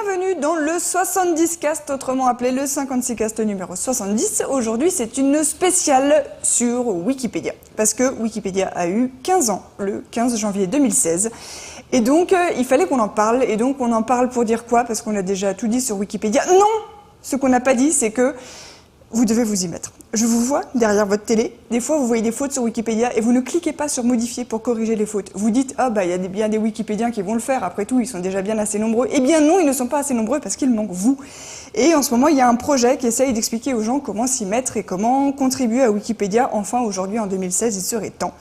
Bienvenue dans le 70cast, autrement appelé le 56cast numéro 70. Aujourd'hui, c'est une spéciale sur Wikipédia, parce que Wikipédia a eu 15 ans, le 15 janvier 2016. Et donc, il fallait qu'on en parle. Et donc, on en parle pour dire quoi? Parce qu'on a déjà tout dit sur Wikipédia. Non! Ce qu'on n'a pas dit, c'est que vous devez vous y mettre. Je vous vois derrière votre télé. Des fois, vous voyez des fautes sur Wikipédia et vous ne cliquez pas sur modifier pour corriger les fautes. Vous dites, ah bah, il y a bien des Wikipédiens qui vont le faire. Après tout, ils sont déjà bien assez nombreux. Eh bien non, ils ne sont pas assez nombreux parce qu'il manque vous. Et en ce moment, il y a un projet qui essaye d'expliquer aux gens comment s'y mettre et comment contribuer à Wikipédia. Enfin, aujourd'hui, en 2016, il serait temps.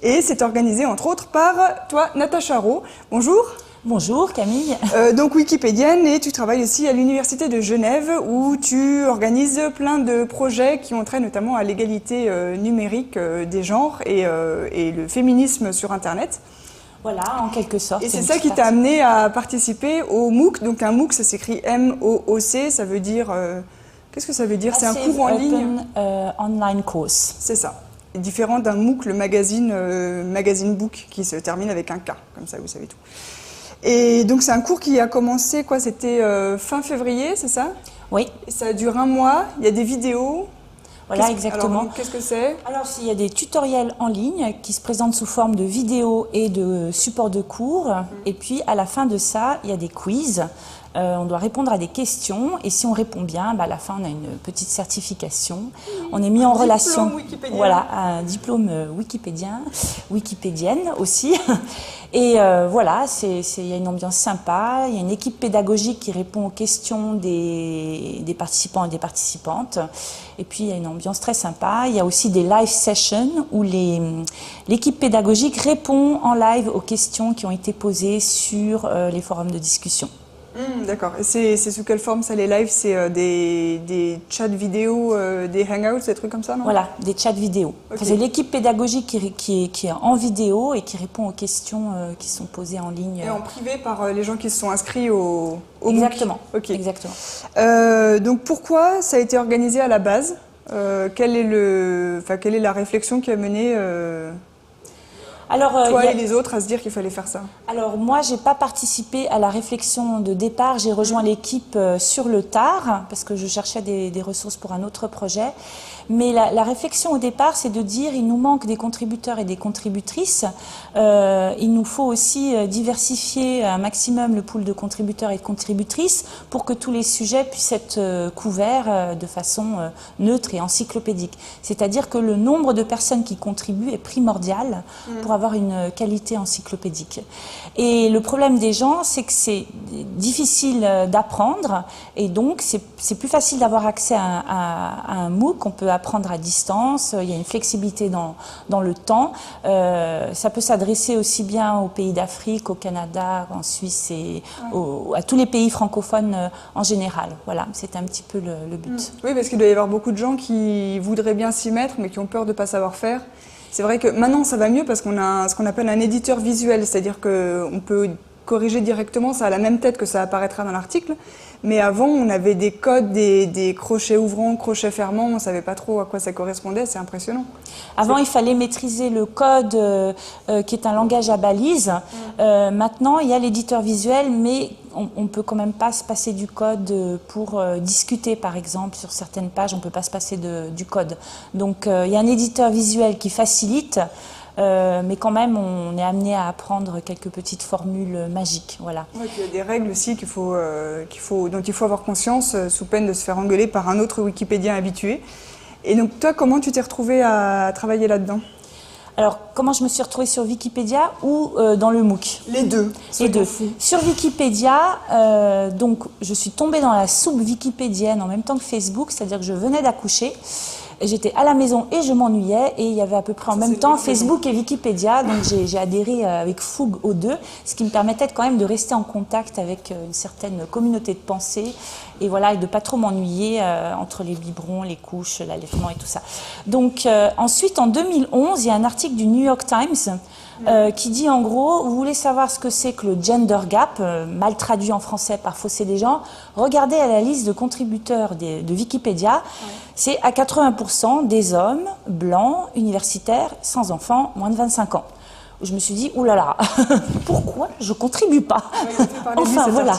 Et c'est organisé, entre autres, par toi, Natacha Rowe. Bonjour. Bonjour Camille. Donc wikipédienne, et tu travailles aussi à l'Université de Genève où tu organises plein de projets qui ont trait notamment à l'égalité numérique des genres et le féminisme sur Internet. Voilà, en quelque sorte. Et c'est ça qui t'a amené à participer au MOOC. Donc un MOOC, ça s'écrit M-O-O-C, ça veut dire... qu'est-ce que ça veut dire? C'est un cours en ligne. Online course. C'est ça. Différent d'un MOOC, le magazine book, qui se termine avec un K, comme ça vous savez tout. Et donc c'est un cours qui a commencé, quoi, c'était fin février, c'est ça? Oui. Et ça dure un mois, il y a des vidéos. Voilà, exactement. Alors, qu'est-ce que c'est? Alors, il y a des tutoriels en ligne qui se présentent sous forme de vidéos et de supports de cours. Et puis, à la fin de ça, il y a des quiz. On doit répondre à des questions et si on répond bien, à la fin on a une petite certification. On est mis en relation, voilà, un diplôme wikipédienne aussi. Et voilà, il y a une ambiance sympa. Il y a une équipe pédagogique qui répond aux questions des participants et des participantes. Et puis il y a une ambiance très sympa. Il y a aussi des live sessions où l'équipe pédagogique répond en live aux questions qui ont été posées sur les forums de discussion. D'accord. Et c'est sous quelle forme ça, les lives? C'est des chats vidéo, des hangouts, des trucs comme ça, non? Voilà, des chats vidéo. Okay. C'est l'équipe pédagogique qui est en vidéo et qui répond aux questions qui sont posées en ligne. Et en privé par les gens qui se sont inscrits au Exactement. MOOC. Okay. Exactement. Donc pourquoi ça a été organisé à la base? Quelle est la réflexion qui a mené toi et les autres à se dire qu'il fallait faire ça? Alors moi, j'ai pas participé à la réflexion de départ. J'ai rejoint l'équipe sur le tard parce que je cherchais des ressources pour un autre projet. Mais la réflexion au départ, c'est de dire il nous manque des contributeurs et des contributrices. Il nous faut aussi diversifier un maximum le pool de contributeurs et de contributrices pour que tous les sujets puissent être couverts de façon neutre et encyclopédique. C'est-à-dire que le nombre de personnes qui contribuent est primordial pour avoir une qualité encyclopédique. Et le problème des gens, c'est que c'est difficile d'apprendre et donc c'est plus facile d'avoir accès à un MOOC. On peut apprendre à distance, il y a une flexibilité dans le temps. Ça peut s'adresser aussi bien aux pays d'Afrique, au Canada, en Suisse et à tous les pays francophones en général. Voilà, c'est un petit peu le but. Oui, parce qu'il doit y avoir beaucoup de gens qui voudraient bien s'y mettre mais qui ont peur de ne pas savoir faire. C'est vrai que maintenant ça va mieux parce qu'on a ce qu'on appelle un éditeur visuel, c'est-à-dire qu'on peut corriger directement, ça a la même tête que ça apparaîtra dans l'article. Mais avant, on avait des codes, des crochets ouvrants, crochets fermants, on ne savait pas trop à quoi ça correspondait, c'est impressionnant. Avant, il fallait maîtriser le code qui est un langage à balises. Maintenant, il y a l'éditeur visuel, mais on ne peut quand même pas se passer du code pour discuter, par exemple, sur certaines pages, on ne peut pas se passer du code. Donc, il y a un éditeur visuel qui facilite. Mais quand même, on est amené à apprendre quelques petites formules magiques. Voilà. Ouais, il y a des règles aussi dont il faut avoir conscience sous peine de se faire engueuler par un autre wikipédien habitué. Et donc toi, comment tu t'es retrouvée à travailler là-dedans? Alors, comment je me suis retrouvée sur Wikipédia ou dans le MOOC? Les deux. Les deux. Sur Wikipédia, donc, je suis tombée dans la soupe wikipédienne en même temps que Facebook, c'est-à-dire que je venais d'accoucher. J'étais à la maison et je m'ennuyais et il y avait à peu près en même temps Facebook et Wikipédia, donc j'ai adhéré avec fougue aux deux, ce qui me permettait quand même de rester en contact avec une certaine communauté de pensée et voilà, et de pas trop m'ennuyer entre les biberons, les couches, l'allaitement et tout ça. Donc ensuite en 2011, il y a un article du New York Times qui dit en gros, vous voulez savoir ce que c'est que le gender gap, mal traduit en français par fossé des genres, regardez à la liste de contributeurs de Wikipédia, c'est à 80% des hommes blancs, universitaires, sans enfants, moins de 25 ans. où je me suis dit, oulala, pourquoi je contribue pas? Enfin, voilà.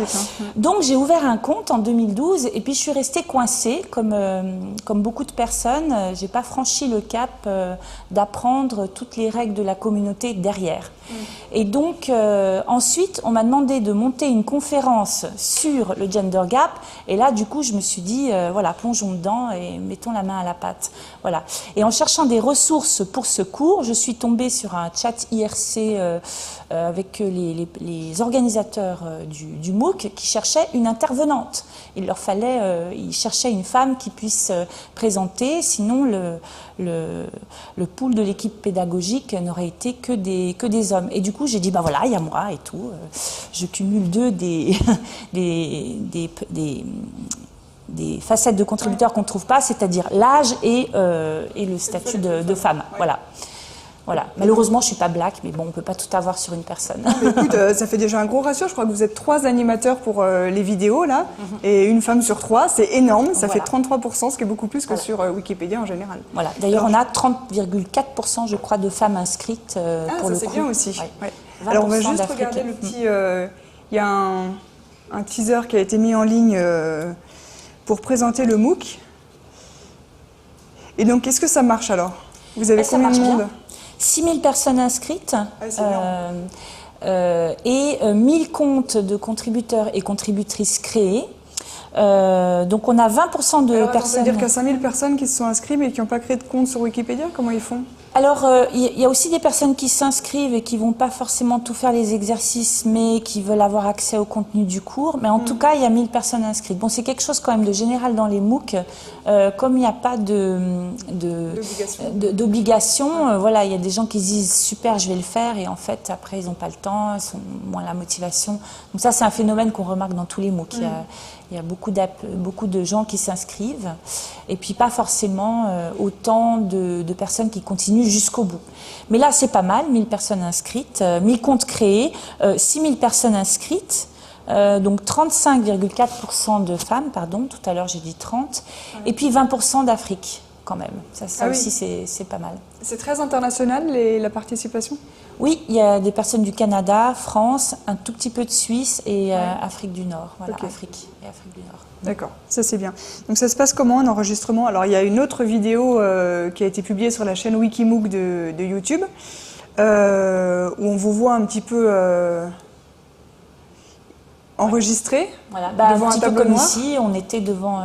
Donc, j'ai ouvert un compte en 2012 et puis je suis restée coincée, comme beaucoup de personnes. J'ai pas franchi le cap d'apprendre toutes les règles de la communauté derrière. Et donc, ensuite, on m'a demandé de monter une conférence sur le gender gap. Et là, du coup, je me suis dit, voilà, plongeons dedans et mettons la main à la pâte. Voilà. Et en cherchant des ressources pour ce cours, je suis tombée sur un chat IRC avec les organisateurs du MOOC qui cherchaient une intervenante. Ils cherchaient une femme qui puisse présenter, sinon le pool de l'équipe pédagogique n'aurait été que des hommes. Et du coup, j'ai dit, bah voilà, il y a moi et tout. Je cumule des facettes de contributeurs qu'on ne trouve pas, c'est-à-dire l'âge et le statut de femme. Voilà. Voilà. Malheureusement, je ne suis pas black, mais bon, on ne peut pas tout avoir sur une personne. Écoute, ça fait déjà un gros ratio. Je crois que vous êtes 3 animateurs pour les vidéos, là, et une femme sur 3. C'est énorme. Ça fait 33%, ce qui est beaucoup plus que sur Wikipédia en général. Voilà. D'ailleurs, on a 30,4%, je crois, de femmes inscrites pour le coup. Ça, c'est bien aussi. Ouais. Alors, on va juste regarder le petit... Il y a un teaser qui a été mis en ligne pour présenter le MOOC. Et donc, qu'est-ce que ça marche alors? Vous avez combien de monde? 6 000 personnes inscrites et 1000 comptes de contributeurs et contributrices créés. Donc on a 20% de personnes... Ça veut dire qu'il y a 5 000 personnes qui se sont inscrites mais qui n'ont pas créé de compte sur Wikipédia? Comment ils font? Alors, il y a aussi des personnes qui s'inscrivent et qui ne vont pas forcément tout faire les exercices, mais qui veulent avoir accès au contenu du cours. Mais en tout cas, il y a 1000 personnes inscrites. Bon, c'est quelque chose quand même de général dans les MOOC. Comme il n'y a pas d'obligation, voilà, il y a des gens qui se disent « super, je vais le faire » et en fait, après, ils n'ont pas le temps, ils ont moins la motivation. Donc ça, c'est un phénomène qu'on remarque dans tous les MOOC. Il y a beaucoup de gens qui s'inscrivent et puis pas forcément autant de personnes qui continuent jusqu'au bout. Mais là, c'est pas mal, 1000 personnes inscrites, 1000 comptes créés, 6000 personnes inscrites, donc 35,4% de femmes, pardon, tout à l'heure j'ai dit 30, et puis 20% d'Afrique quand même. Ça aussi, c'est pas mal. C'est très international, la participation? Oui, il y a des personnes du Canada, France, un tout petit peu de Suisse et Afrique du Nord. Voilà, Afrique et Afrique du Nord. D'accord, ça c'est bien. Donc ça se passe comment un enregistrement? Alors il y a une autre vidéo qui a été publiée sur la chaîne Wikimook de YouTube où on vous voit un petit peu enregistré. Voilà, un petit peu comme ici, on était devant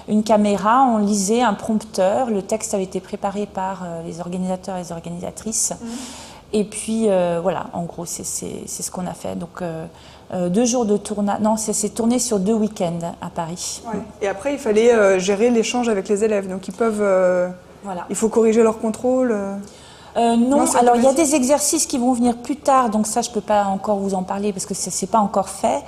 une caméra, on lisait un prompteur, le texte avait été préparé par les organisateurs et les organisatrices. Et puis voilà, en gros, c'est ce qu'on a fait. Donc 2 jours de tournage, non, c'est tourné sur 2 week-ends à Paris. Ouais. Et après, il fallait gérer l'échange avec les élèves. Donc ils peuvent, il faut corriger leur contrôle. Non, alors il y a des exercices qui vont venir plus tard, donc ça je ne peux pas encore vous en parler parce que ce n'est pas encore fait.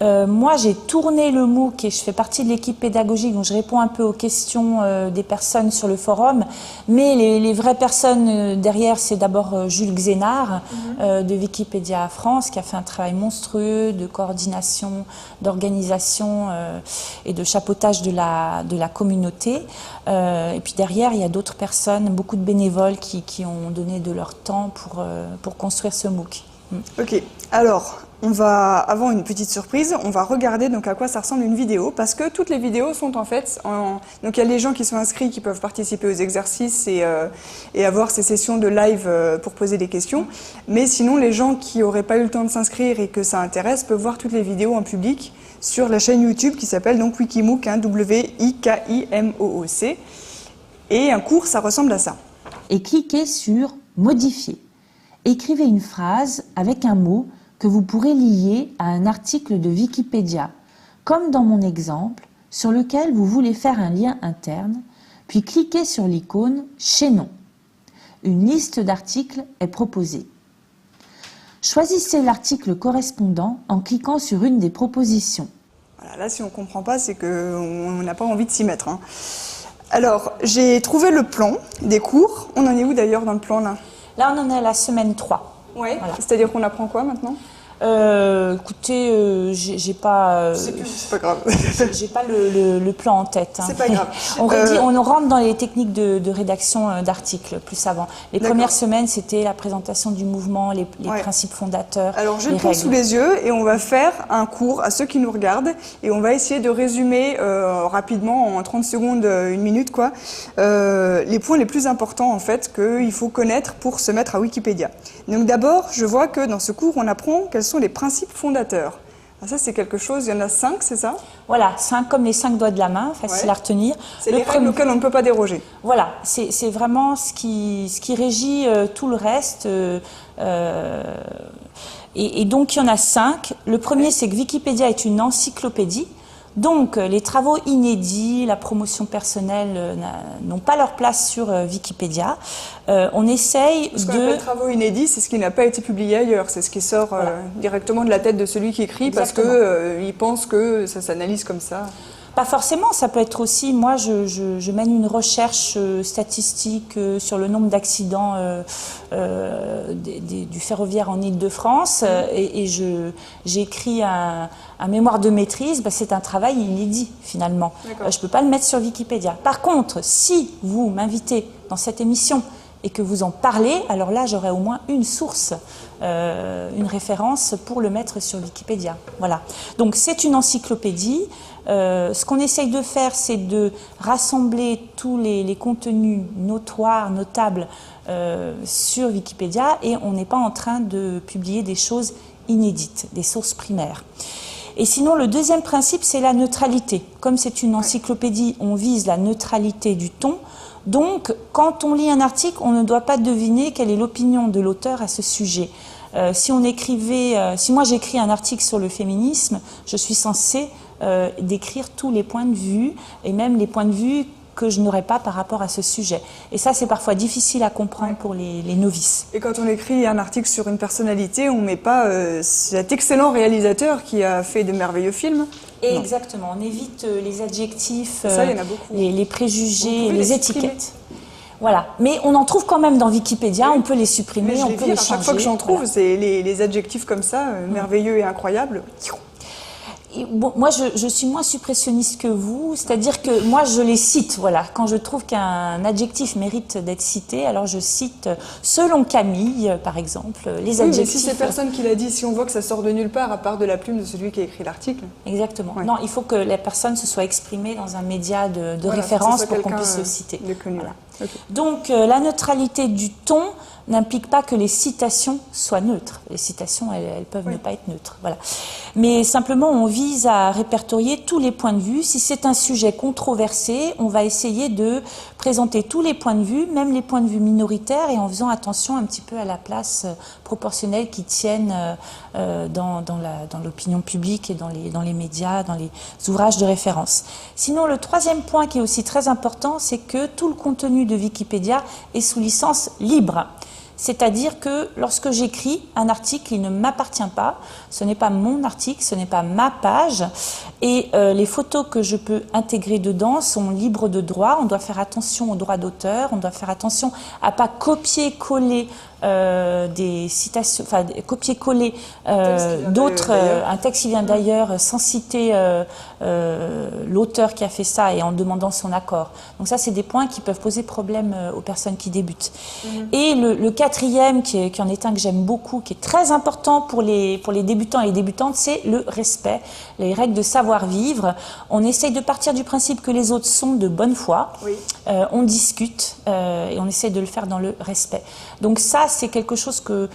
Moi j'ai tourné le MOOC et je fais partie de l'équipe pédagogique, donc je réponds un peu aux questions des personnes sur le forum, mais les vraies personnes derrière c'est d'abord Jules Xénard de Wikipédia France qui a fait un travail monstrueux de coordination, d'organisation et de chapeautage de la communauté. Et puis derrière il y a d'autres personnes, beaucoup de bénévoles qui ont donné de leur temps pour construire ce MOOC. Ok, alors on va, avant une petite surprise, on va regarder donc à quoi ça ressemble une vidéo, parce que toutes les vidéos sont en fait, donc il y a les gens qui sont inscrits qui peuvent participer aux exercices et avoir ces sessions de live pour poser des questions, mais sinon les gens qui n'auraient pas eu le temps de s'inscrire et que ça intéresse peuvent voir toutes les vidéos en public sur la chaîne YouTube qui s'appelle donc Wikimook, W-I-K-I-M-O-O-C, et un cours ça ressemble à ça. Et cliquez sur Modifier. Écrivez une phrase avec un mot que vous pourrez lier à un article de Wikipédia, comme dans mon exemple, sur lequel vous voulez faire un lien interne, puis cliquez sur l'icône « Chaînon ». Une liste d'articles est proposée. Choisissez l'article correspondant en cliquant sur une des propositions. Voilà, là, si on ne comprend pas, c'est qu'on n'a pas envie de s'y mettre. Alors, j'ai trouvé le plan des cours. On en est où d'ailleurs dans le plan là? Là, on en est à la semaine 3. Ouais. Voilà. C'est-à-dire qu'on apprend quoi maintenant? Écoutez, j'ai pas. Je sais plus, c'est pas grave. J'ai pas le plan en tête. C'est pas grave. On rentre dans les techniques de rédaction d'articles plus avant. Les premières semaines, c'était la présentation du mouvement, les principes fondateurs. Alors, j'ai le plan sous les yeux et on va faire un cours à ceux qui nous regardent et on va essayer de résumer rapidement, en 30 secondes, une minute, quoi, les points les plus importants, en fait, qu'il faut connaître pour se mettre à Wikipédia. Donc, d'abord, je vois que dans ce cours, on apprend quels sont les principes fondateurs. Alors ça, c'est quelque chose, il y en a 5, c'est ça? Voilà, 5 comme les 5 doigts de la main, facile à retenir. C'est les règles auxquelles on ne peut pas déroger. Voilà, c'est vraiment ce qui régit tout le reste. Et donc, il y en a 5. Le premier, c'est que Wikipédia est une encyclopédie. Donc, les travaux inédits, la promotion personnelle n'ont pas leur place sur Wikipédia. On essaye Ce qu'on appelle travaux inédits, c'est ce qui n'a pas été publié ailleurs. C'est ce qui sort directement de la tête de celui qui écrit. Exactement. Parce qu'il pense que ça s'analyse comme ça. Pas forcément, ça peut être aussi, moi je mène une recherche statistique sur le nombre d'accidents du ferroviaire en Île-de-France et j'écris un mémoire de maîtrise, c'est un travail inédit finalement. Je ne peux pas le mettre sur Wikipédia. Par contre, si vous m'invitez dans cette émission et que vous en parlez, alors là j'aurai au moins une source, une référence pour le mettre sur Wikipédia. Voilà. Donc c'est une encyclopédie. Ce qu'on essaye de faire, c'est de rassembler tous les contenus notoires, notables sur Wikipédia et on n'est pas en train de publier des choses inédites, des sources primaires. Et sinon, le deuxième principe, c'est la neutralité. Comme c'est une encyclopédie, on vise la neutralité du ton. Donc, quand on lit un article, on ne doit pas deviner quelle est l'opinion de l'auteur à ce sujet. Si moi j'écris un article sur le féminisme, je suis censée décrire tous les points de vue et même les points de vue que je n'aurais pas par rapport à ce sujet. Et ça, c'est parfois difficile à comprendre pour les novices. Et quand on écrit un article sur une personnalité, on ne met pas cet excellent réalisateur qui a fait de merveilleux films. Exactement, on évite les adjectifs, ça, il y en a beaucoup. Les préjugés, les étiquettes. Voilà, mais on en trouve quand même dans Wikipédia, on peut les supprimer, on peut les changer. À chaque fois que j'en trouve, c'est les adjectifs comme ça, merveilleux et incroyables. Bon, moi, je suis moins suppressionniste que vous, c'est-à-dire que moi, je les cite. Voilà, quand je trouve qu'un adjectif mérite d'être cité, alors je cite, selon Camille, par exemple, les adjectifs. Mais si c'est personne qui l'a dit, si on voit que ça sort de nulle part, à part de la plume de celui qui a écrit l'article. Exactement. Ouais. Non, il faut que la personne se soit exprimée dans un média de référence pour qu'on puisse le citer. Voilà. Okay. Donc, la neutralité du ton n'implique pas que les citations soient neutres. Les citations, elles peuvent ne pas être neutres. Voilà. Mais simplement, on vise à répertorier tous les points de vue. Si c'est un sujet controversé, on va essayer de présenter tous les points de vue, même les points de vue minoritaires, et en faisant attention un petit peu à la place proportionnelle qui tiennent dans l'opinion publique et dans les médias, dans les ouvrages de référence. Sinon, le troisième point qui est aussi très important, c'est que tout le contenu de Wikipédia est sous licence libre. C'est-à-dire que lorsque j'écris un article, il ne m'appartient pas, ce n'est pas mon article, ce n'est pas ma page, et les photos que je peux intégrer dedans sont libres de droit. On doit faire attention aux droits d'auteur, on doit faire attention à ne pas copier-coller des citations, enfin copier-coller d'autres, un texte qui vient d'ailleurs sans citer l'auteur qui a fait ça et en demandant son accord. Donc ça, c'est des points qui peuvent poser problème aux personnes qui débutent. Et le quatrième, qui en est un que j'aime beaucoup, qui est très important pour les débutants et les débutantes, c'est le respect, les règles de savoir-vivre. On essaye de partir du principe que les autres sont de bonne foi, on discute et on essaye de le faire dans le respect. Donc ça, c'est quelque chose que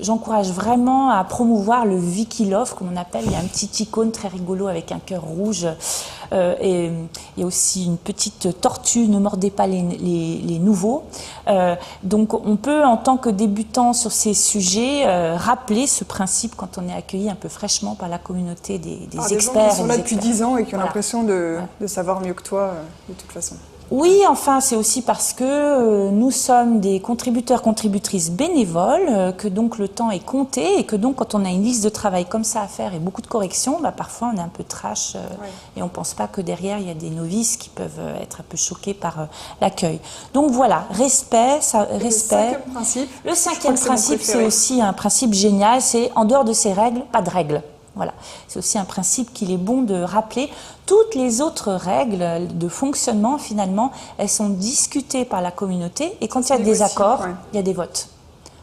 j'encourage vraiment à promouvoir, le Wikilove, comme on appelle. Il y a un petit icône très rigolo avec un cœur rouge. Et il y a aussi une petite tortue, ne mordez pas les nouveaux. Donc on peut, en tant que débutant sur ces sujets, rappeler ce principe quand on est accueilli un peu fraîchement par la communauté des experts. Des gens qui sont là depuis 10 ans et qui ont l'impression de savoir mieux que toi, de toute façon. Oui, enfin, c'est aussi parce que nous sommes des contributeurs, contributrices bénévoles, que donc le temps est compté et que donc quand on a une liste de travail comme ça à faire et beaucoup de corrections, parfois on est un peu trash et on ne pense pas que derrière il y a des novices qui peuvent être un peu choqués par l'accueil. Donc voilà, respect. Le cinquième principe, c'est aussi un principe génial, c'est en dehors de ces règles, pas de règles. Voilà, c'est aussi un principe qu'il est bon de rappeler. Toutes les autres règles de fonctionnement, finalement, elles sont discutées par la communauté et quand il y a des accords, il y a des votes.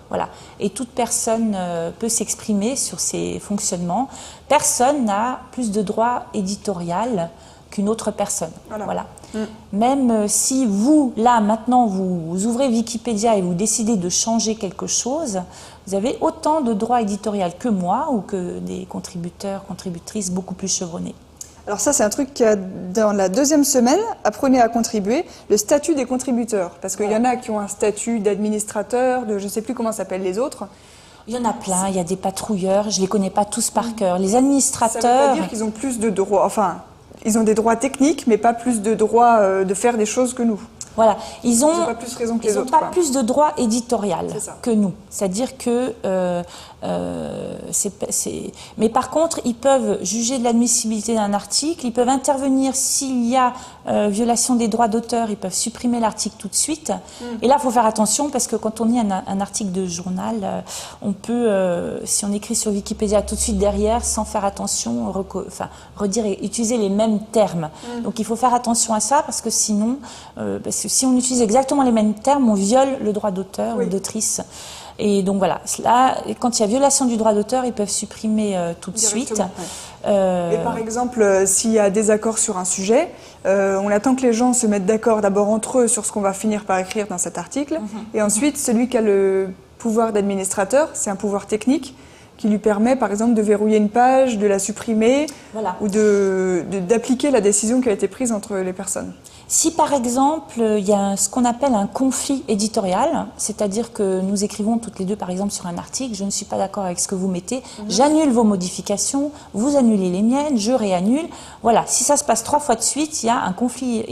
Voilà. Et toute personne peut s'exprimer sur ces fonctionnements. Personne n'a plus de droit éditorial qu'une autre personne. Voilà. Même si vous, là, maintenant, vous ouvrez Wikipédia et vous décidez de changer quelque chose, vous avez autant de droit éditorial que moi ou que des contributeurs, contributrices beaucoup plus chevronnés. Alors ça, c'est un truc qu'il y a dans la deuxième semaine, apprenez à contribuer, le statut des contributeurs. Parce qu'il y en a qui ont un statut d'administrateur, de je ne sais plus comment s'appellent les autres. Il y en a plein, il y a des patrouilleurs, je ne les connais pas tous par cœur. Les administrateurs... Ça ne veut pas dire qu'ils ont plus de droits, enfin, ils ont des droits techniques, mais pas plus de droits de faire des choses que nous. Voilà, ils ont pas plus raison que les ils n'ont autres, pas quoi. plus de droit éditorial que nous. C'est-à-dire que, mais par contre, ils peuvent juger de l'admissibilité d'un article, ils peuvent intervenir s'il y a violation des droits d'auteur, ils peuvent supprimer l'article tout de suite. Et là, il faut faire attention parce que quand on lit un article de journal, on peut, si on écrit sur Wikipédia tout de suite derrière, sans faire attention, redire et utiliser les mêmes termes. Donc il faut faire attention à ça parce que sinon, parce que si on utilise exactement les mêmes termes, on viole le droit d'auteur ou d'autrice. Et donc voilà, là, quand il y a violation du droit d'auteur, ils peuvent supprimer tout de suite. Et par exemple, s'il y a désaccord sur un sujet, on attend que les gens se mettent d'accord d'abord entre eux sur ce qu'on va finir par écrire dans cet article. Et ensuite, celui qui a le pouvoir d'administrateur, c'est un pouvoir technique qui lui permet par exemple de verrouiller une page, de la supprimer ou d'appliquer la décision qui a été prise entre les personnes. Si par exemple, il y a ce qu'on appelle un conflit éditorial, c'est-à-dire que nous écrivons toutes les deux par exemple sur un article, je ne suis pas d'accord avec ce que vous mettez, j'annule vos modifications, vous annulez les miennes, je réannule. Voilà, si ça se passe 3 fois de suite, il y a un conflit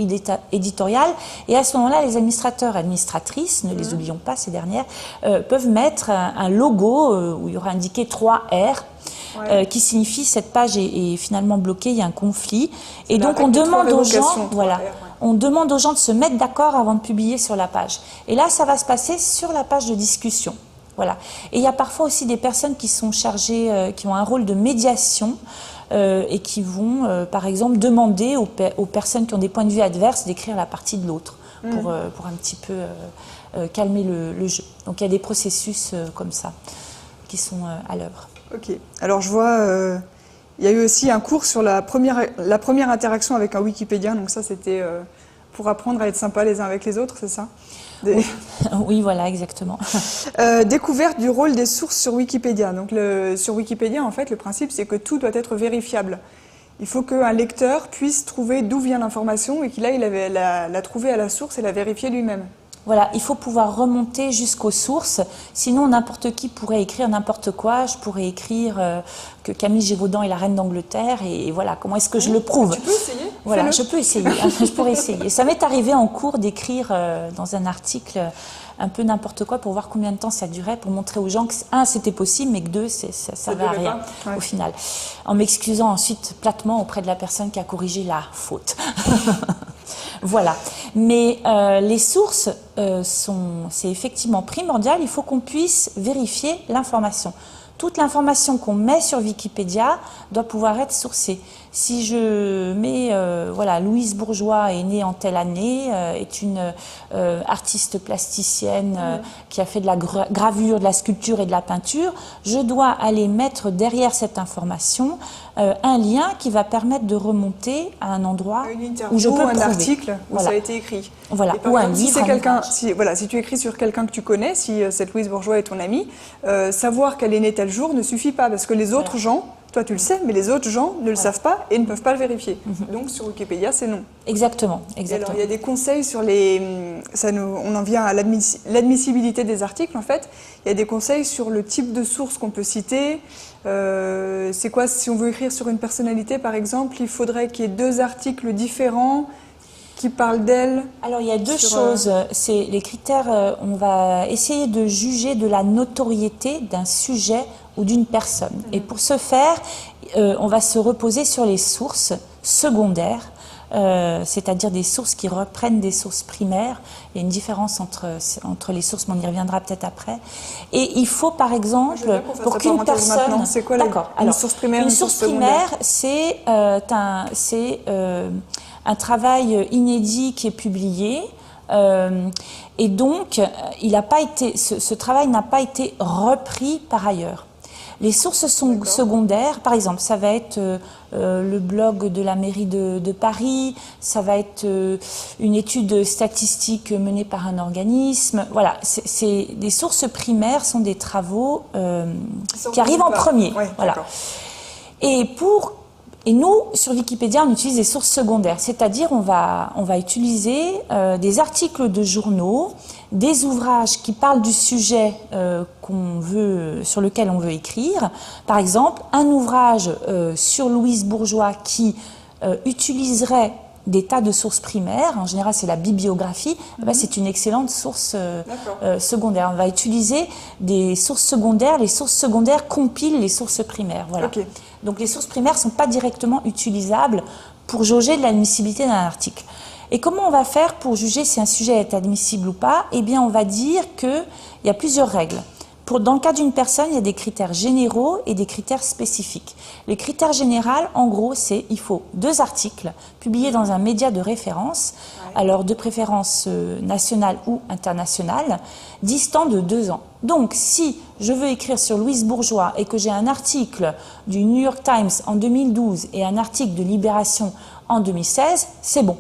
éditorial et à ce moment-là, les administrateurs et administratrices, ne les oublions pas ces dernières, peuvent mettre un logo où il y aura indiqué 3R. Qui signifie cette page est finalement bloquée, il y a un conflit. Et donc on demande aux gens, on demande aux gens de se mettre d'accord avant de publier sur la page. Et là, ça va se passer sur la page de discussion. Voilà. Et il y a parfois aussi des personnes qui sont chargées, qui ont un rôle de médiation et qui vont, par exemple, demander aux personnes qui ont des points de vue adverses d'écrire la partie de l'autre pour un petit peu calmer le jeu. Donc il y a des processus comme ça qui sont à l'œuvre. Ok. Alors je vois, il y a eu aussi un cours sur la première interaction avec un Wikipédien. Donc ça, c'était pour apprendre à être sympa les uns avec les autres, c'est ça? Oui, voilà, exactement. Découverte du rôle des sources sur Wikipédia. Donc sur Wikipédia, en fait, le principe, c'est que tout doit être vérifiable. Il faut qu'un lecteur puisse trouver d'où vient l'information et qu'il aille la trouver à la source et la vérifier lui-même. Voilà, il faut pouvoir remonter jusqu'aux sources, sinon n'importe qui pourrait écrire n'importe quoi. Je pourrais écrire que Camille Gévaudan est la reine d'Angleterre et voilà, comment est-ce que je le prouve? Tu peux essayer? Voilà, je peux essayer, je pourrais essayer. Ça m'est arrivé en cours d'écrire dans un article un peu n'importe quoi pour voir combien de temps ça durait, pour montrer aux gens que, un, c'était possible, mais que deux, ça ne servait à rien au final. En m'excusant ensuite platement auprès de la personne qui a corrigé la faute. Voilà. Mais les sources, c'est effectivement primordial. Il faut qu'on puisse vérifier l'information. Toute l'information qu'on met sur Wikipédia doit pouvoir être sourcée. Si je mets, voilà, Louise Bourgeois est née en telle année, est une artiste plasticienne qui a fait de la gravure, de la sculpture et de la peinture, je dois aller mettre derrière cette information un lien qui va permettre de remonter à un endroit où je peux prouver. Un article où ça a été écrit. Voilà. Ou un livre. Si tu écris sur quelqu'un que tu connais, si cette Louise Bourgeois est ton amie, savoir qu'elle est née tel jour ne suffit pas parce que les autres gens, toi tu le sais, mais les autres gens ne le savent pas et ne peuvent pas le vérifier. Donc sur Wikipédia, c'est non. Exactement. Alors il y a des conseils sur on en vient à l'admissibilité des articles en fait. Il y a des conseils sur le type de source qu'on peut citer. C'est quoi si on veut écrire sur une personnalité par exemple, il faudrait qu'il y ait 2 articles différents qui parle d'elle? Alors, il y a deux choses. C'est les critères, on va essayer de juger de la notoriété d'un sujet ou d'une personne. Et pour ce faire, on va se reposer sur les sources secondaires, c'est-à-dire des sources qui reprennent des sources primaires. Il y a une différence entre les sources, mais on y reviendra peut-être après. Et il faut, par exemple, pour qu'une personne... C'est quoi une source primaire, une source primaire, c'est un travail inédit qui est publié, et donc ce travail n'a pas été repris par ailleurs. Les sources secondaires, par exemple, ça va être le blog de la mairie de Paris, ça va être une étude statistique menée par un organisme. Voilà, des sources primaires sont des travaux qui arrivent en premier. Ouais, voilà. Et nous, sur Wikipédia, on utilise des sources secondaires, c'est-à-dire on va utiliser des articles de journaux, des ouvrages qui parlent du sujet sur lequel on veut écrire. Par exemple, un ouvrage sur Louise Bourgeois qui utiliserait des tas de sources primaires, en général c'est la bibliographie, c'est une excellente source secondaire. On va utiliser des sources secondaires, les sources secondaires compilent les sources primaires. Voilà. Okay. Donc les sources primaires ne sont pas directement utilisables pour jauger de l'admissibilité d'un article. Et comment on va faire pour juger si un sujet est admissible ou pas? Eh bien on va dire qu'il y a plusieurs règles. Dans le cas d'une personne, il y a des critères généraux et des critères spécifiques. Les critères généraux, en gros, c'est il faut 2 articles publiés dans un média de référence, alors de préférence nationale ou internationale, distants de 2 ans. Donc, si je veux écrire sur Louise Bourgeois et que j'ai un article du New York Times en 2012 et un article de Libération en 2016, c'est bon.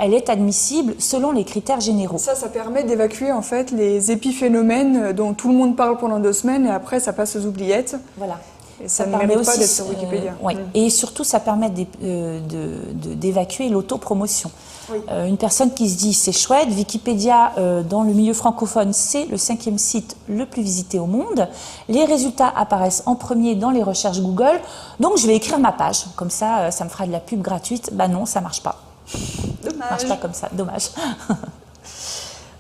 Elle est admissible selon les critères généraux. Ça permet d'évacuer en fait les épiphénomènes dont tout le monde parle pendant 2 semaines et après ça passe aux oubliettes. Voilà. Et ça ne mérite pas d'être sur Wikipédia. Et surtout, ça permet d'évacuer l'autopromotion. Oui. Une personne qui se dit c'est chouette, Wikipédia dans le milieu francophone, c'est le 5e site le plus visité au monde. Les résultats apparaissent en premier dans les recherches Google, donc je vais écrire ma page. Comme ça, ça me fera de la pub gratuite. Bah non, ça marche pas. Dommage. Ça marche pas comme ça, dommage.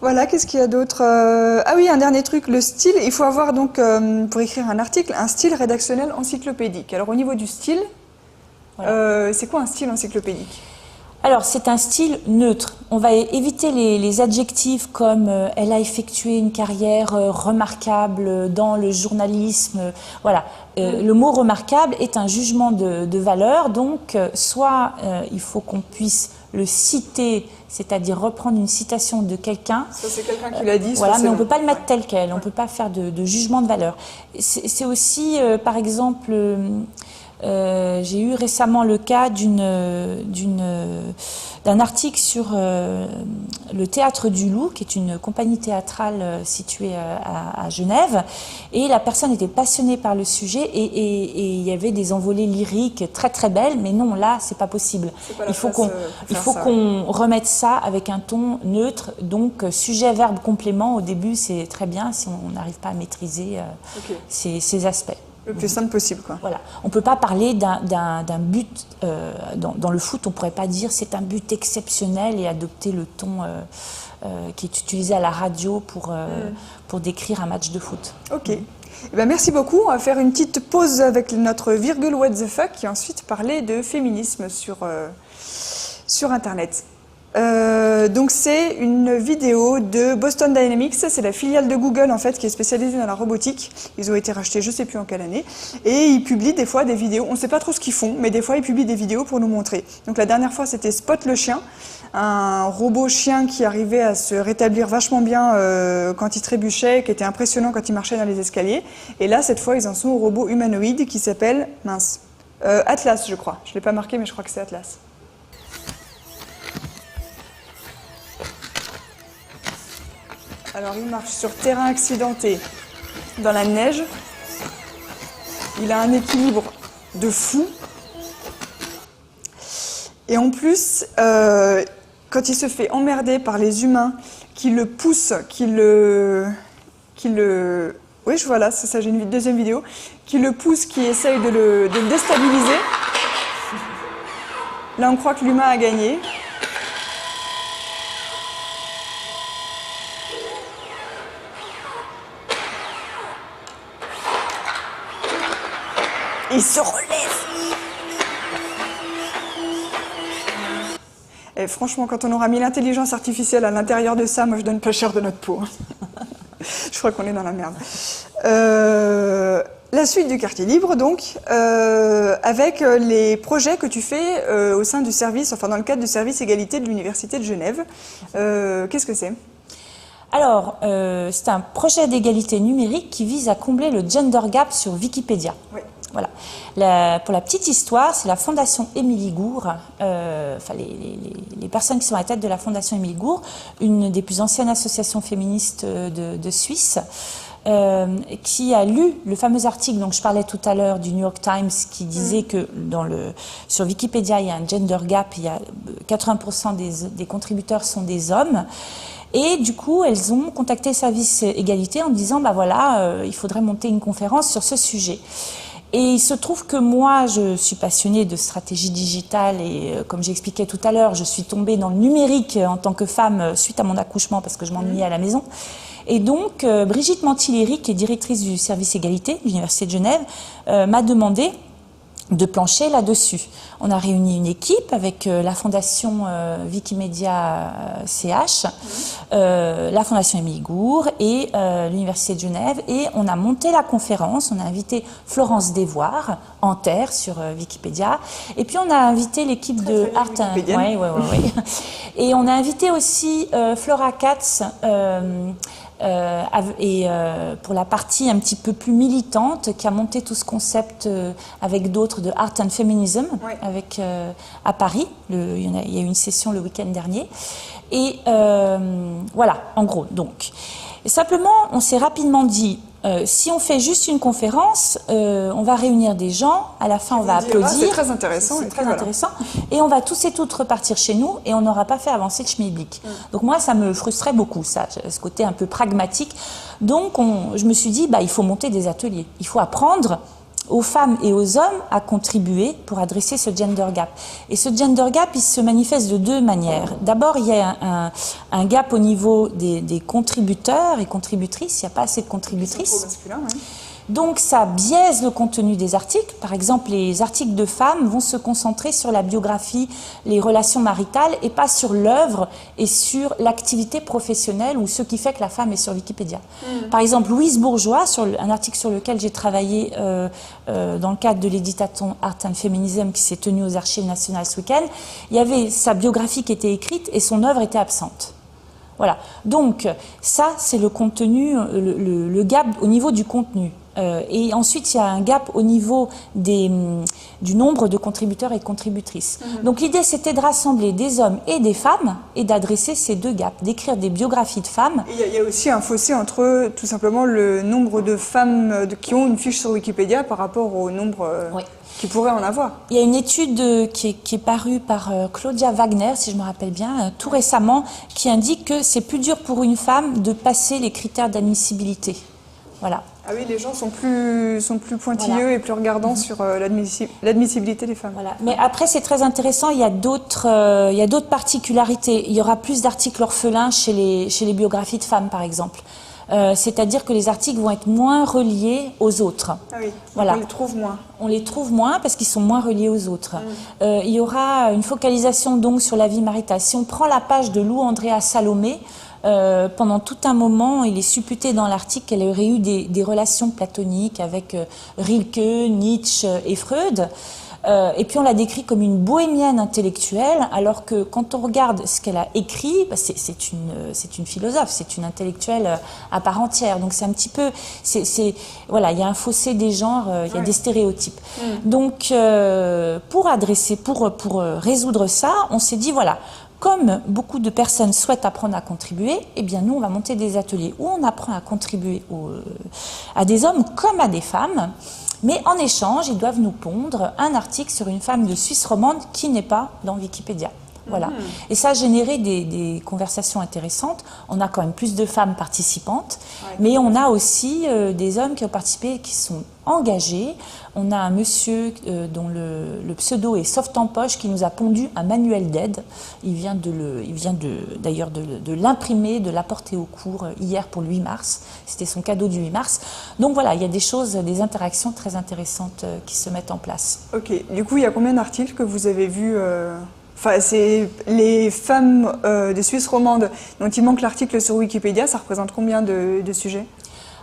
Voilà, qu'est-ce qu'il y a d'autre? Ah oui, un dernier truc, le style. Il faut avoir donc, pour écrire un article, un style rédactionnel encyclopédique. Alors au niveau du style, voilà. C'est quoi un style encyclopédique? Alors c'est un style neutre. On va éviter les adjectifs comme elle a effectué une carrière remarquable dans le journalisme. Voilà. Le mot remarquable est un jugement de valeur, donc soit il faut qu'on puisse le citer, c'est-à-dire reprendre une citation de quelqu'un. Ça c'est quelqu'un qui l'a dit. Voilà, mais on ne peut pas le mettre tel quel, on ne peut pas faire de jugement de valeur. C'est aussi, par exemple, j'ai eu récemment le cas d'un article sur le Théâtre du Loup, qui est une compagnie théâtrale située à Genève, et la personne était passionnée par le sujet et il y avait des envolées lyriques très très belles, mais non, là c'est pas possible. Il faut qu'on remette ça avec un ton neutre, donc sujet, verbe, complément. Au début c'est très bien si on n'arrive pas à maîtriser ces aspects. Le plus simple possible, quoi. Voilà. On ne peut pas parler d'un but, dans le foot, on ne pourrait pas dire c'est un but exceptionnel et adopter le ton qui est utilisé à la radio pour décrire un match de foot. Ok. Eh ben, merci beaucoup. On va faire une petite pause avec notre virgule what the fuck et ensuite parler de féminisme sur Internet. Donc c'est une vidéo de Boston Dynamics, c'est la filiale de Google en fait qui est spécialisée dans la robotique. Ils ont été rachetés je ne sais plus en quelle année et ils publient des fois des vidéos, on ne sait pas trop ce qu'ils font mais des fois ils publient des vidéos pour nous montrer. Donc la dernière fois c'était Spot le chien, un robot chien qui arrivait à se rétablir vachement bien quand il trébuchait, qui était impressionnant quand il marchait dans les escaliers. Et là cette fois ils en sont au robot humanoïde qui s'appelle, Atlas je crois, je ne l'ai pas marqué mais je crois que c'est Atlas. Alors il marche sur terrain accidenté, dans la neige. Il a un équilibre de fou. Et en plus, quand il se fait emmerder par les humains, qui le poussent, oui, voilà, c'est ça, j'ai une deuxième vidéo, qui le poussent, qui essayent de le déstabiliser. Là, on croit que l'humain a gagné. Il se relève. Et franchement, quand on aura mis l'intelligence artificielle à l'intérieur de ça, moi je donne pas cher de notre peau. Je crois qu'on est dans la merde. La suite du quartier libre, donc, avec les projets que tu fais au sein du service, enfin dans le cadre du service égalité de l'Université de Genève. Qu'est-ce que c'est ? Alors, c'est un projet d'égalité numérique qui vise à combler le gender gap sur Wikipédia. Oui. Voilà. Pour la petite histoire, c'est la Fondation Émilie Gour, enfin les personnes qui sont à la tête de la Fondation Émilie Gour, une des plus anciennes associations féministes de Suisse, qui a lu le fameux article dont je parlais tout à l'heure du New York Times qui disait que sur Wikipédia, il y a un gender gap, il y a 80% des contributeurs sont des hommes. Et du coup, elles ont contacté le service égalité en disant, bah voilà, il faudrait monter une conférence sur ce sujet. Et il se trouve que moi, je suis passionnée de stratégie digitale et comme j'expliquais tout à l'heure, je suis tombée dans le numérique en tant que femme suite à mon accouchement parce que je m'ennuyais à la maison. Et donc, Brigitte Mantilleri, qui est directrice du service égalité de l'Université de Genève, m'a demandé de plancher là-dessus. On a réuni une équipe avec la fondation Wikimedia CH, la fondation Émilie Gour et l'Université de Genève, et on a monté la conférence. On a invité Florence Desvoire, en terre sur Wikipédia, et puis on a invité l'équipe de Art ouais. Et on a invité aussi Flora Katz pour la partie un petit peu plus militante, qui a monté tout ce concept avec d'autres de Art and Feminism, avec, à Paris. Il y a eu une session le week-end dernier. Et voilà, en gros. Donc, et simplement, on s'est rapidement dit, si on fait juste une conférence, on va réunir des gens, à la fin on va applaudir. C'est très intéressant. C'est très intéressant. Et on va tous et toutes repartir chez nous et on n'aura pas fait avancer le schmilblick. Donc moi, ça me frustrait beaucoup, ça, ce côté un peu pragmatique. Donc je me suis dit, bah, il faut monter des ateliers. Il faut apprendre aux femmes et aux hommes à contribuer pour adresser ce gender gap. Et ce gender gap, il se manifeste de deux manières. D'abord, il y a un gap au niveau des contributeurs et contributrices. Il n'y a pas assez de contributrices. Masculin, ouais. Donc ça biaise le contenu des articles. Par exemple, les articles de femmes vont se concentrer sur la biographie, les relations maritales et pas sur l'œuvre et sur l'activité professionnelle ou ce qui fait que la femme est sur Wikipédia. Par exemple, Louise Bourgeois, un article sur lequel j'ai travaillé dans le cadre de l'éditaton Art and Feminism qui s'est tenu aux Archives nationales ce week-end, il y avait sa biographie qui était écrite et son œuvre était absente. Voilà. Donc ça, c'est le contenu, le gap au niveau du contenu. Et ensuite, il y a un gap au niveau du nombre de contributeurs et de contributrices. Donc l'idée, c'était de rassembler des hommes et des femmes et d'adresser ces deux gaps, d'écrire des biographies de femmes. Il y a aussi un fossé entre tout simplement le nombre de femmes qui ont une fiche sur Wikipédia par rapport au nombre qui pourraient en avoir. Il y a une étude qui est parue par Claudia Wagner, si je me rappelle bien, tout récemment, qui indique que c'est plus dur pour une femme de passer les critères d'admissibilité. Voilà. Ah oui, les gens sont plus pointilleux et plus regardants sur l'admissibilité des femmes. Voilà. Mais après, c'est très intéressant, il y a d'autres particularités. Il y aura plus d'articles orphelins chez les biographies de femmes, par exemple. C'est-à-dire que les articles vont être moins reliés aux autres. Ah oui, voilà. On les trouve moins. On les trouve moins parce qu'ils sont moins reliés aux autres. Il y aura une focalisation donc sur la vie maritale. Si on prend la page de Lou Andrea Salomé, pendant tout un moment, il est supputé dans l'article qu'elle aurait eu des relations platoniques avec Rilke, Nietzsche et Freud. Et puis on la décrit comme une bohémienne intellectuelle, alors que quand on regarde ce qu'elle a écrit, bah c'est une philosophe, c'est une intellectuelle à part entière. Donc c'est un petit peu, voilà, il y a un fossé des genres, il y a des stéréotypes. Donc pour résoudre ça, on s'est dit voilà. Comme beaucoup de personnes souhaitent apprendre à contribuer, eh bien nous, on va monter des ateliers où on apprend à contribuer à des hommes comme à des femmes, mais en échange, ils doivent nous pondre un article sur une femme de Suisse romande qui n'est pas dans Wikipédia. Voilà. Et ça a généré des conversations intéressantes. On a quand même plus de femmes participantes, mais on a aussi des hommes qui ont participé qui sont engagés. On a un monsieur dont le pseudo est Soft en Poche qui nous a pondu un manuel d'aide. Il vient d'ailleurs de l'imprimer, de l'apporter au cours hier pour le 8 mars. C'était son cadeau du 8 mars. Donc voilà, il y a des interactions très intéressantes qui se mettent en place. Ok, du coup, il y a combien d'articles que vous avez vus Enfin, c'est les femmes de Suisse romande dont il manque l'article sur Wikipédia, ça représente combien de sujets?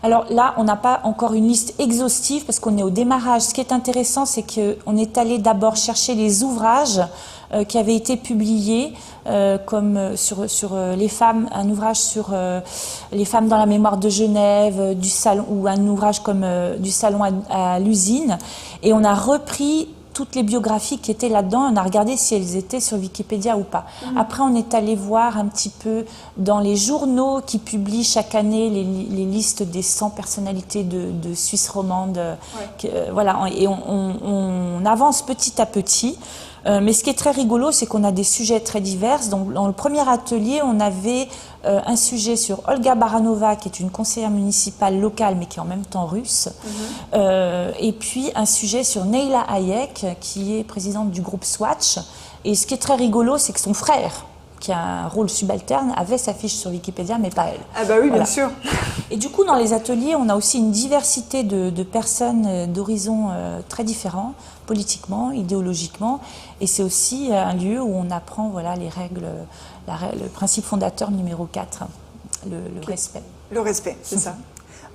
Alors là, on n'a pas encore une liste exhaustive parce qu'on est au démarrage. Ce qui est intéressant, c'est qu'on est allé d'abord chercher les ouvrages qui avaient été publiés, comme sur les femmes, un ouvrage sur les femmes dans la mémoire de Genève, du salon, ou un ouvrage comme du salon à l'usine. Et on a repris toutes les biographies qui étaient là-dedans, on a regardé si elles étaient sur Wikipédia ou pas. Après, on est allé voir un petit peu dans les journaux qui publient chaque année les listes des 100 personnalités de Suisse romande. Voilà, et on avance petit à petit. Mais ce qui est très rigolo, c'est qu'on a des sujets très divers. Donc, dans le premier atelier, on avait un sujet sur Olga Baranova, qui est une conseillère municipale locale, mais qui est en même temps russe. Et puis, un sujet sur Neila Hayek, qui est présidente du groupe Swatch. Et ce qui est très rigolo, c'est que son frère, qui a un rôle subalterne, avait sa fiche sur Wikipédia, mais pas elle. Ah bah oui, voilà. Bien sûr. Et du coup, dans les ateliers, on a aussi une diversité de personnes d'horizons très différents, politiquement, idéologiquement. Et c'est aussi un lieu où on apprend les règles, le principe fondateur numéro 4, le respect. Le respect, c'est ça.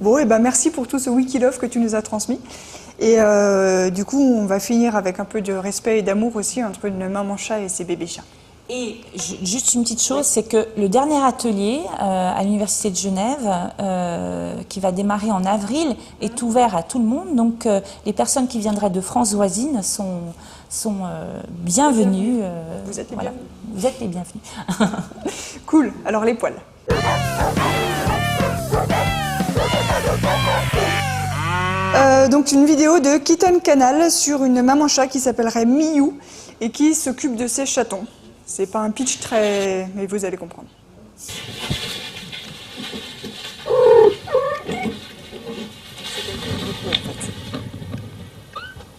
Bon, et ben merci pour tout ce Wikilove que tu nous as transmis. Et du coup, on va finir avec un peu de respect et d'amour aussi entre une maman chat et ses bébés chats. Et juste une petite chose, c'est que le dernier atelier à l'Université de Genève, qui va démarrer en avril, est ouvert à tout le monde. Donc les personnes qui viendraient de France voisine sont bienvenues. Vous êtes les bienvenus. Vous êtes les bienvenus. Cool, alors les poils. Donc une vidéo de Kitten Canal sur une maman chat qui s'appellerait Miou et qui s'occupe de ses chatons. C'est pas un pitch très... mais vous allez comprendre.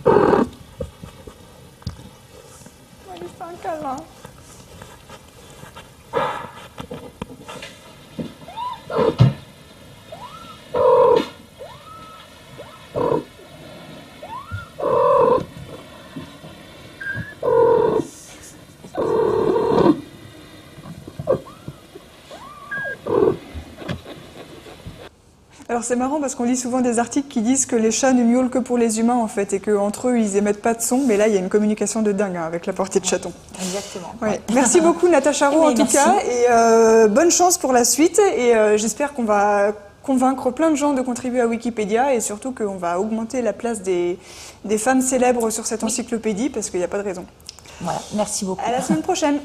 On va lui faire un câlin. Alors c'est marrant parce qu'on lit souvent des articles qui disent que les chats ne miaulent que pour les humains en fait et qu'entre eux ils émettent pas de son, mais là il y a une communication de dingue avec la portée de chaton. Exactement. Ouais. Merci beaucoup Natacha Roux en tout cas et bonne chance pour la suite et j'espère qu'on va convaincre plein de gens de contribuer à Wikipédia et surtout qu'on va augmenter la place des femmes célèbres sur cette encyclopédie parce qu'il n'y a pas de raison. Voilà, merci beaucoup. À la semaine prochaine.